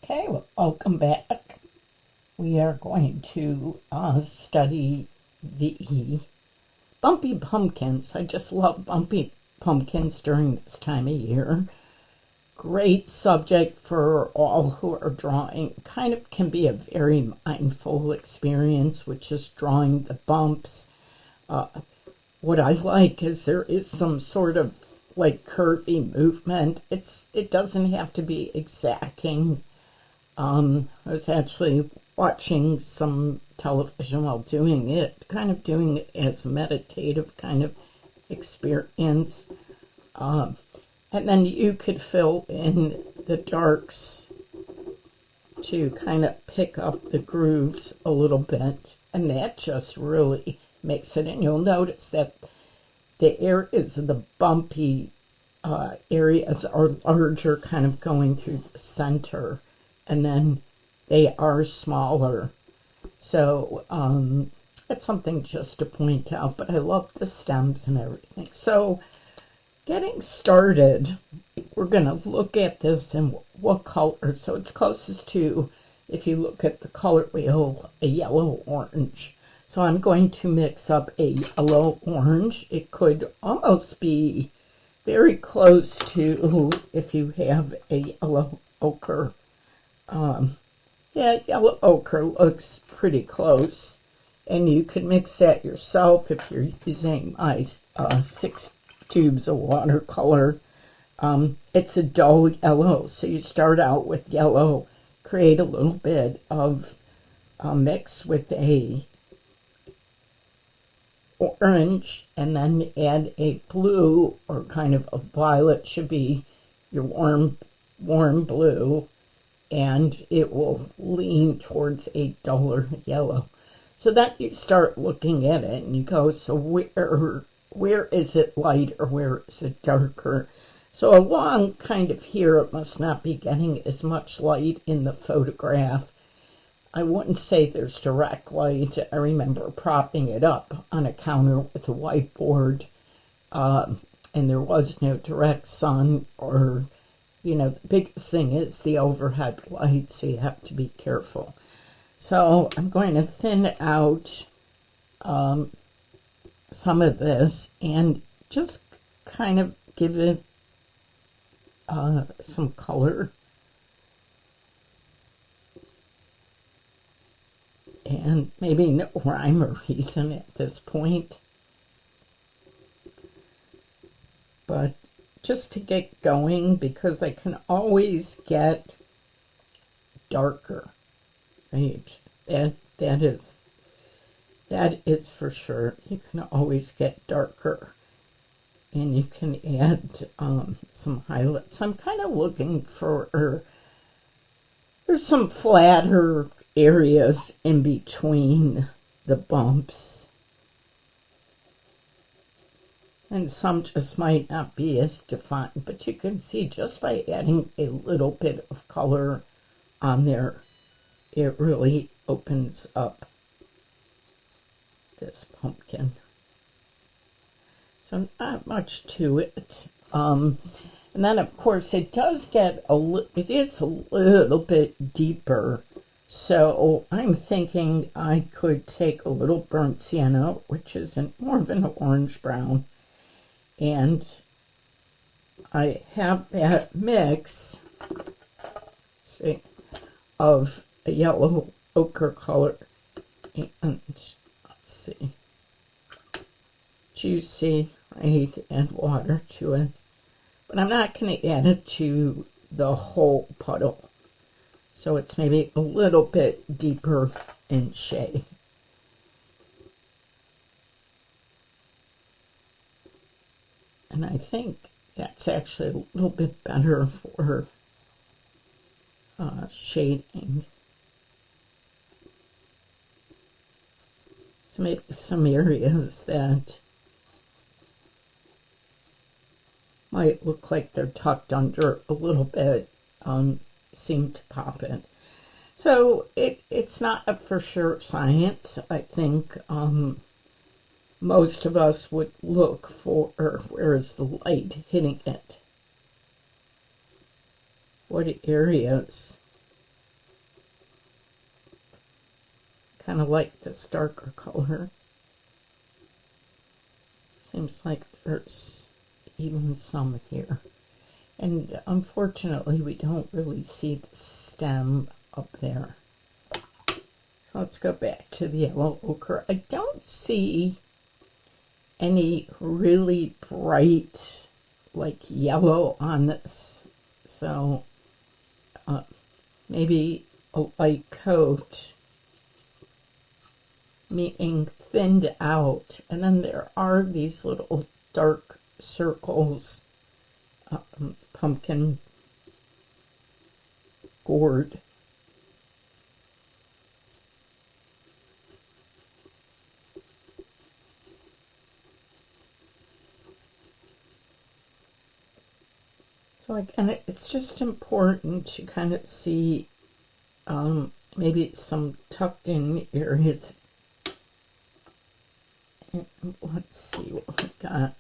Okay, well, welcome back. We are going to study the bumpy pumpkins. I just love bumpy pumpkins during this time of year. Great subject for all who are drawing. Kind of can be a very mindful experience, which is drawing the bumps. What I like is there is some sort of like curvy movement. It doesn't have to be exacting. I was actually watching some television while doing it, kind of doing it as a meditative kind of experience. And then you could fill in the darks to kind of pick up the grooves a little bit. And that just really makes it. And you'll notice that the areas of the bumpy areas are larger, kind of going through the center. And then they are smaller. So that's something just to point out. But I love the stems and everything. So getting started, we're going to look at this in what color. So it's closest to, if you look at the color wheel, a yellow-orange. So I'm going to mix up a yellow-orange. It could almost be very close to if you have a yellow ochre. Yeah, yellow ochre looks pretty close, and you could mix that yourself if you're using my 6 tubes of watercolor. It's a dull yellow, so you start out with yellow, create a little bit of mix with a orange, and then add a blue or kind of a violet, should be your warm blue, and it will lean towards a duller yellow. So that you start looking at it and you go, so where is it light or where is it darker? So along kind of here, it must not be getting as much light in the photograph. I wouldn't say there's direct light. I remember propping it up on a counter with a whiteboard, and there was no direct sun or, the biggest thing is the overhead light, so you have to be careful. So I'm going to thin out some of this and just kind of give it some color. And maybe no rhyme or reason at this point. But just to get going, because I can always get darker, right? That is for sure. You can always get darker, and you can add some highlights. I'm kind of looking for there's some flatter areas in between the bumps. And some just might not be as defined, but you can see just by adding a little bit of color on there, it really opens up this pumpkin. So not much to it. And then of course it does get it is a little bit deeper. So I'm thinking I could take a little burnt sienna, which is more of an orange brown, and I have that mix, of a yellow ochre color and, juicy, right, and water to it. But I'm not going to add it to the whole puddle. So it's maybe a little bit deeper in shade. And I think that's actually a little bit better for shading. So maybe some areas that might look like they're tucked under a little bit seem to pop in. So it's not a for sure science. I think most of us would look for where is the light hitting it. What areas kind of like this darker color. Seems like there's even some here. And unfortunately, we don't really see the stem up there. So let's go back to the yellow ochre. I don't see any really bright, like, yellow on this. So maybe a light coat, meaning thinned out. And then there are these little dark circles, pumpkin gourd. So again, it's just important to kind of see maybe some tucked in areas. And let's see what we got.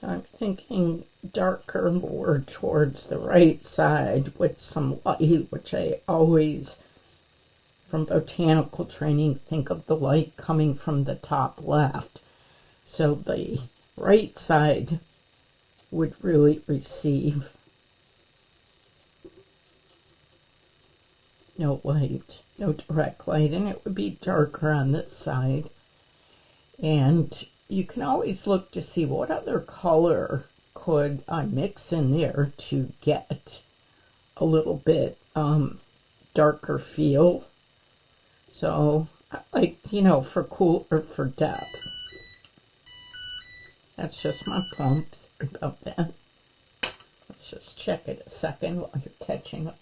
So I'm thinking darker, more towards the right side with some light, which I always, from botanical training, think of the light coming from the top left. So the right side would really receive no light, no direct light, and it would be darker on this side. And you can always look to see what other color could I mix in there to get a little bit darker feel. So, like, you know, for cool or for depth. That's just my pump. Sorry about that. Let's just check it a second while you're catching up.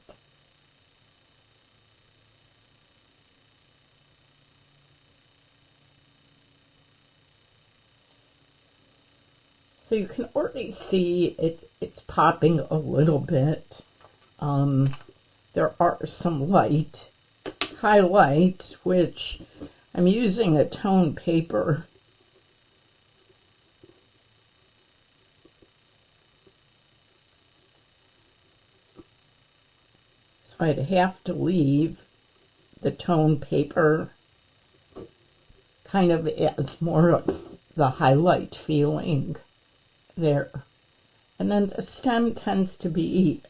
So you can already see it's popping a little bit. There are some light highlights, which I'm using a tone paper. So I'd have to leave the tone paper kind of as more of the highlight feeling there. And then the stem tends to be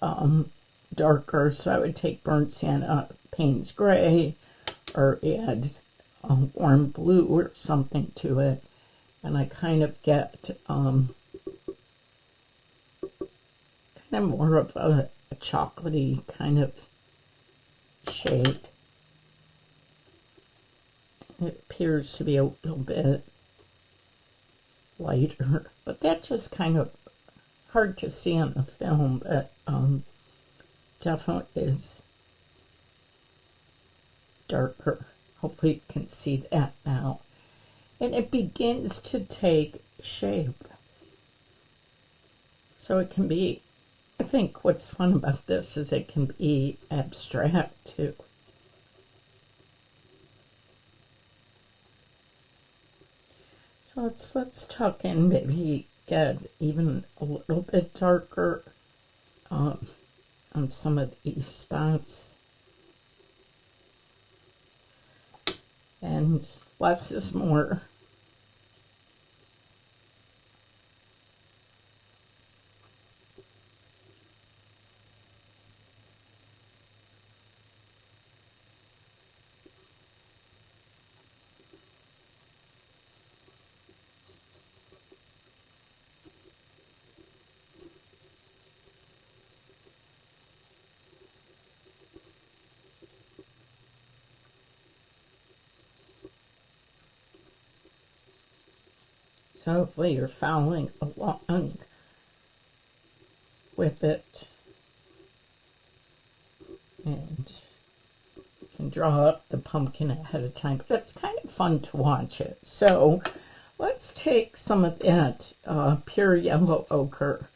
darker, so I would take burnt sienna, Payne's gray, or add warm blue or something to it, and I kind of get kind of more of a chocolatey kind of shade. It appears to be a little bit lighter, but that just kind of hard to see on the film, but definitely is darker. Hopefully you can see that now. And it begins to take shape. So it can be, I think what's fun about this is it can be abstract too. So let's tuck in, maybe get even a little bit darker on some of these spots. And less is more. So hopefully you're following along with it. And you can draw up the pumpkin ahead of time, but it's kind of fun to watch it. So let's take some of that pure yellow ochre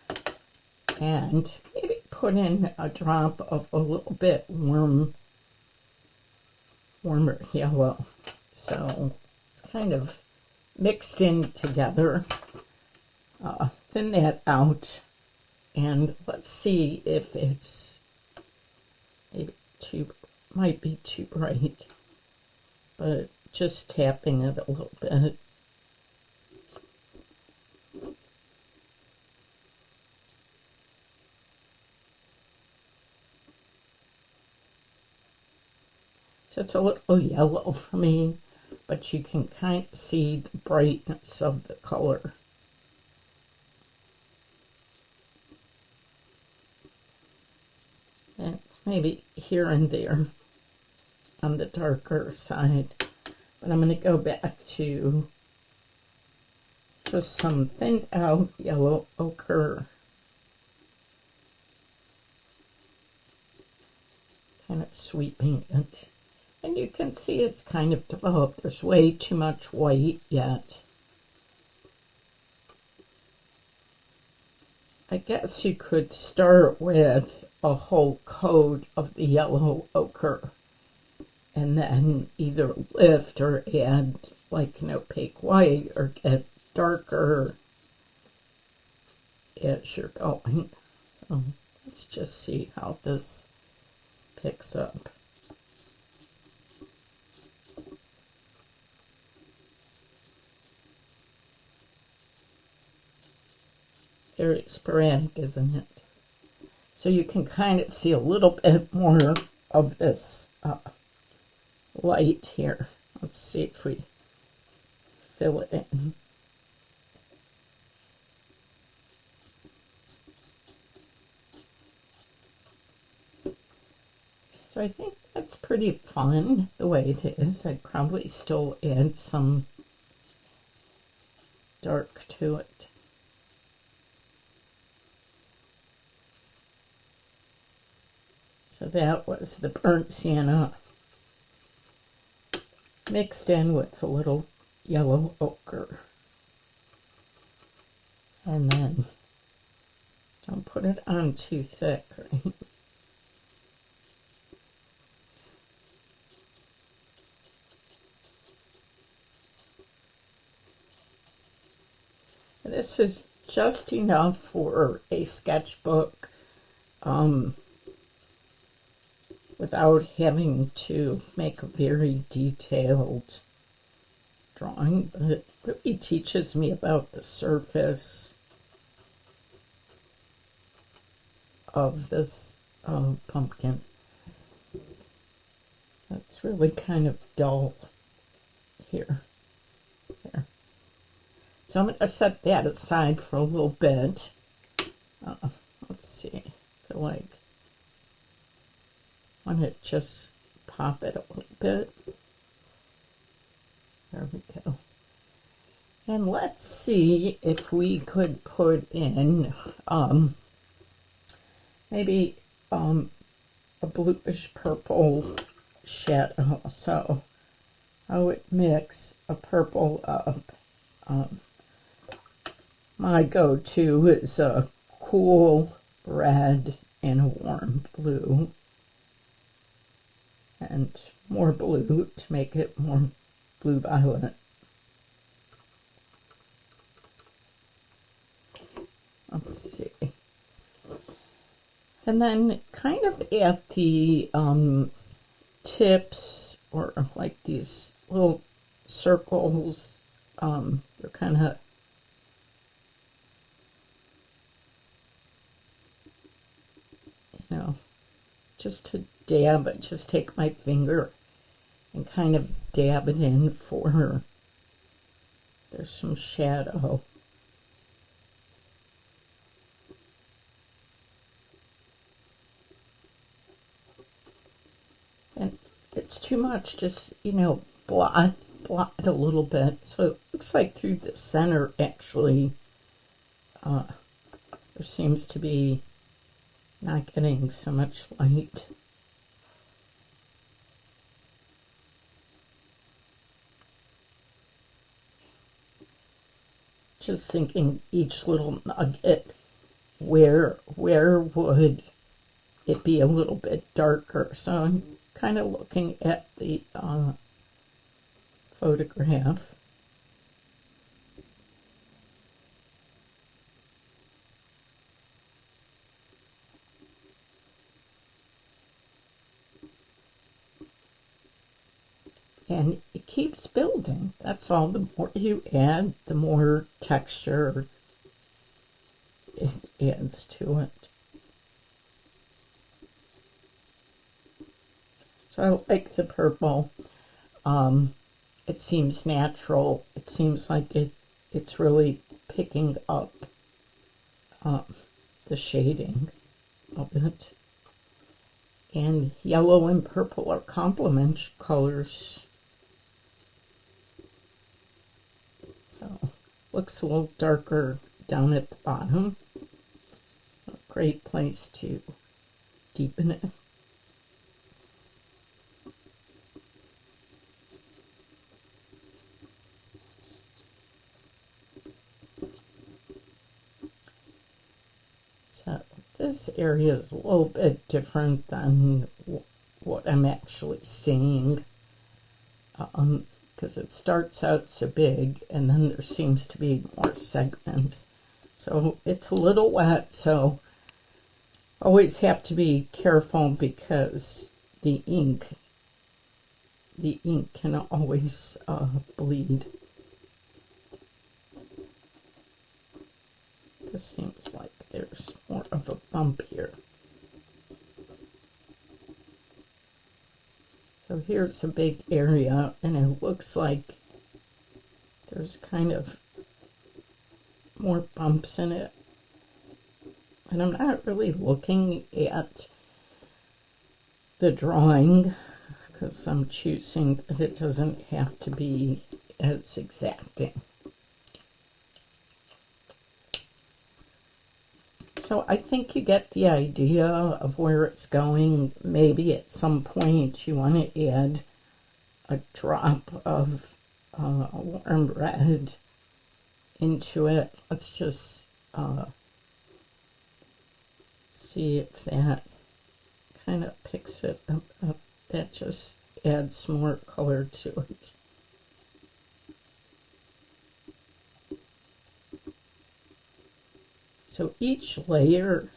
and maybe put in a drop of a little bit warmer yellow. So it's kind of mixed in together. thin that out, and let's see if it's maybe might be too bright, but just tapping it a little bit. So it's a little yellow for me, but you can kind of see the brightness of the color. And maybe here and there on the darker side. But I'm going to go back to just some thinned out yellow ochre. Kind of sweeping it. And you can see it's kind of developed. There's way too much white yet. I guess you could start with a whole coat of the yellow ochre and then either lift or add like an opaque white or get darker as you're going. So let's just see how this picks up. Very sporadic, isn't it? So you can kind of see a little bit more of this light here. Let's see if we fill it in. So I think that's pretty fun the way it is. I'd probably still add some dark to it. So that was the burnt sienna mixed in with a little yellow ochre. And then don't put it on too thick, right? This is just enough for a sketchbook without having to make a very detailed drawing, but it really teaches me about the surface of this pumpkin. That's really kind of dull here. There. So I'm going to set that aside for a little bit. Let's see. I feel like I want to just pop it a little bit. There we go. And let's see if we could put in maybe a bluish purple shadow. So I would mix a purple up. My go-to is a cool red and a warm blue. And more blue to make it more blue-violet. Let's see. And then kind of at the tips, or like these little circles, they're kind of just to dab it, just take my finger and kind of dab it in for her. There's some shadow. And it's too much, just, blot it a little bit. So it looks like through the center, actually, there seems to be not getting so much light. Just thinking each little nugget, where would it be a little bit darker? So I'm kind of looking at the photograph. And it keeps building. That's all. The more you add, the more texture it adds to it. So I like the purple. It seems natural. It seems like it's really picking up the shading of it. And yellow and purple are complement colors. So looks a little darker down at the bottom. So a great place to deepen it. So this area is a little bit different than what I'm actually seeing, because it starts out so big and then there seems to be more segments. So it's a little wet, so always have to be careful because the ink can always bleed. This seems like there's more of a bump here. So here's a big area, and it looks like there's kind of more bumps in it. And I'm not really looking at the drawing because I'm choosing that it doesn't have to be as exacting. So I think you get the idea of where it's going. Maybe at some point you want to add a drop of warm red into it. Let's just see if that kind of picks it up. That just adds more color to it. So each layer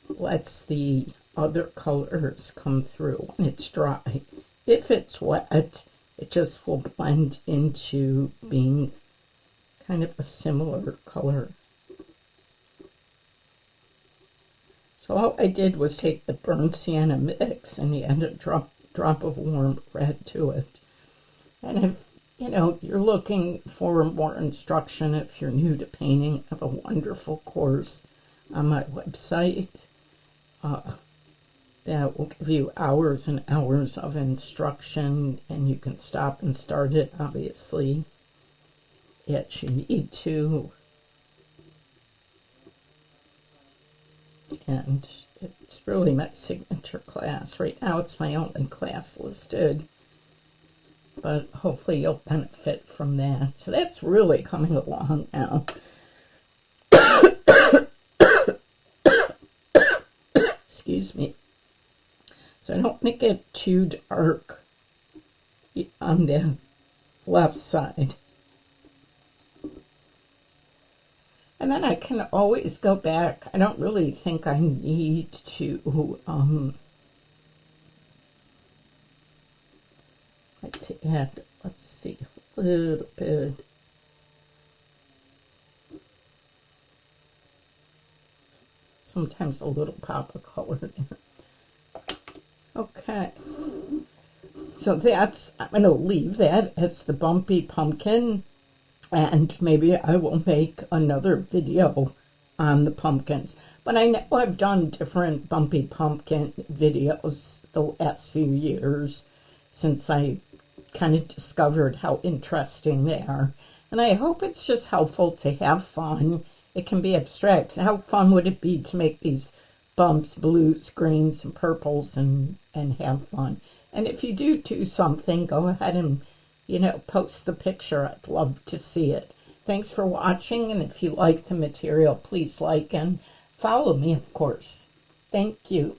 lets the other colors come through when it's dry. If it's wet, it just will blend into being kind of a similar color. So all I did was take the burnt sienna mix and add a drop of warm red to it. And if you're looking for more instruction, if you're new to painting, I have a wonderful course on my website that will give you hours and hours of instruction, and you can stop and start it, obviously, if you need to. And it's really my signature class. Right now it's my only class listed, but hopefully you'll benefit from that. So that's really coming along now. Excuse me. So I don't make it too dark on the left side. And then I can always go back. I don't really think I need to like to add, let's see, a little bit. Sometimes a little pop of color there. Okay. So that's, I'm going to leave that as the bumpy pumpkin. And maybe I will make another video on the pumpkins. But I know I've done different bumpy pumpkin videos the last few years since I kind of discovered how interesting they are. And I hope it's just helpful to have fun. It can be abstract. How fun would it be to make these bumps, blues, greens, and purples and have fun? And if you do something, go ahead and post the picture. I'd love to see it. Thanks for watching, and if you like the material, please like and follow me, of course. Thank you.